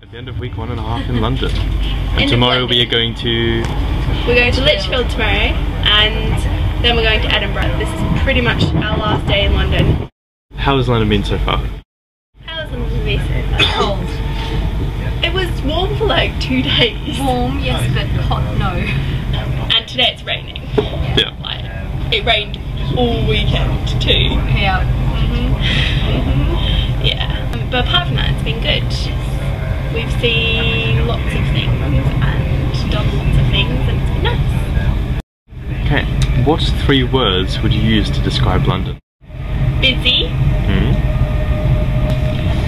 At the end of week 1.5 in London. And tomorrow we are going to... We're going to Lichfield tomorrow, and then we're going to Edinburgh. This is pretty much our last day in London. How has London been so far? How has London been so far? Cold. It was warm for like 2 days. Warm, yes, but hot, no. And today it's raining. Yeah. Like, it rained all weekend too. Yeah. Yeah. But apart from that, it's been good. We've seen lots of things and done lots of things, and it's been nice. Okay, what 3 words would you use to describe London? Busy.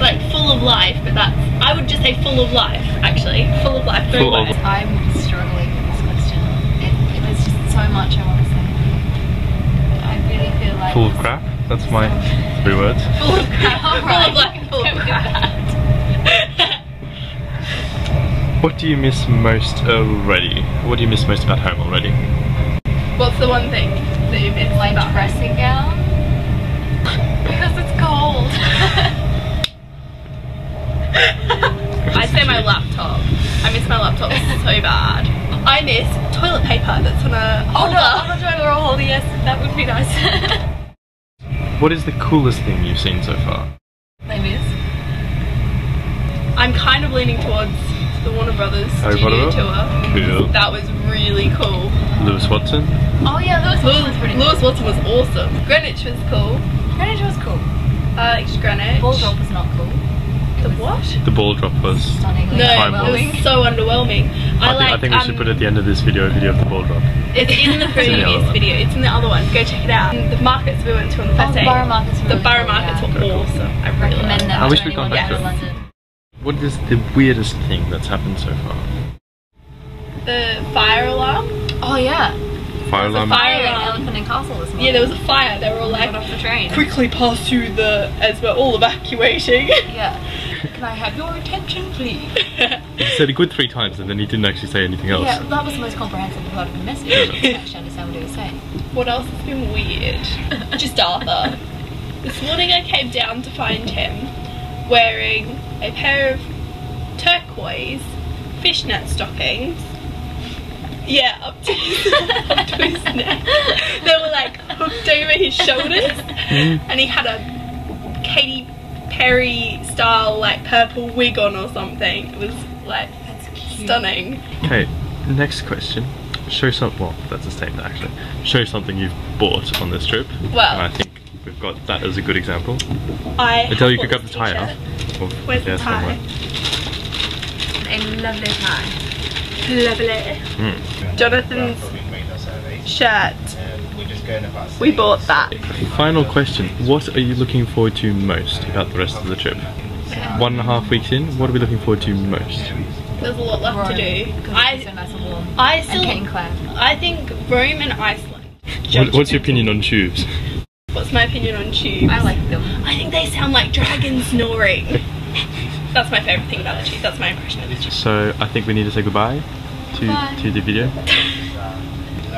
Like full of life, but that's, I would just say full of life, actually. Full of life, 3 words. I'm struggling with this question. It was just so much I want to say. I really feel like... Full of crap? That's my 3 words. Full of crap. Full of life, full of crap. What do you miss most already? What do you miss most about home already? What's the one thing that you miss My about dressing gown. Because it's cold. I'd say my laptop. I miss my laptop so bad. I miss toilet paper that's on a holder. On a toilet roll holder, yes, that would be nice. What is the coolest thing you've seen so far? Les Mis. I'm kind of leaning towards the Warner Brothers Harry studio Potter? tour. Cool. That was really cool. Lewis Watson? Oh yeah, Lewis Watson was pretty cool. Lewis Watson was awesome. Greenwich was cool. Greenwich was cool. I liked Greenwich. Ball drop was not cool. The what? The ball drop was... Stunningly No, underwhelming. it was so underwhelming. I think we should put at the end of this video a video of the ball drop. It's in the previous video. It's in the other one. Go check it out. The markets we went to on the first day. The borough markets were The really borough cool, markets yeah. were awesome. I really Recommend them I to wish we'd anyone gone back going to to it. London. What is the weirdest thing that's happened so far? The fire alarm. Oh yeah. Fire alarm? Fire in Elephant and Castle this morning. Yeah, there was a fire. They were all like, got off the train. quickly pass through the, as we're all evacuating. Yeah. Can I have your attention, please? He said a good 3 times and then he didn't actually say anything else. Yeah, that was the most comprehensive part of the message. I didn't actually understand what he was saying. What else has been weird? Just Arthur. This morning I came down to find him wearing a pair of turquoise fishnet stockings. Yeah, up to his neck. They were like hooked over his shoulders, and he had a Katy Perry style like purple wig on or something. It was like stunning. Okay, next question. Show well, that's a statement actually. Show something you've bought on this trip. Well, and I think we've got that as a good example. Adele, you could grab the tie off. Where's the tie? A lovely tie. Lovely. Jonathan's shirt. We bought that. Final question. What are you looking forward to most about the rest of the trip? 1.5 weeks in, what are we looking forward to most? There's a lot left to do. It's so nice and warm. And getting clad. I think Rome and Iceland. What's your opinion on tubes? What's my opinion on tubes? I like them. I think they sound like dragons snoring. That's my favourite thing about the tube. That's my impression of the tube. So I think we need to say goodbye to the video.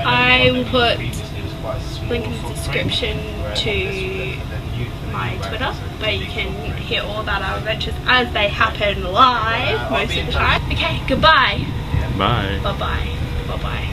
I will put link in the description to my Twitter where you can hear all about our adventures as they happen live most of the time. Okay, goodbye. Bye. Bye bye. Bye bye.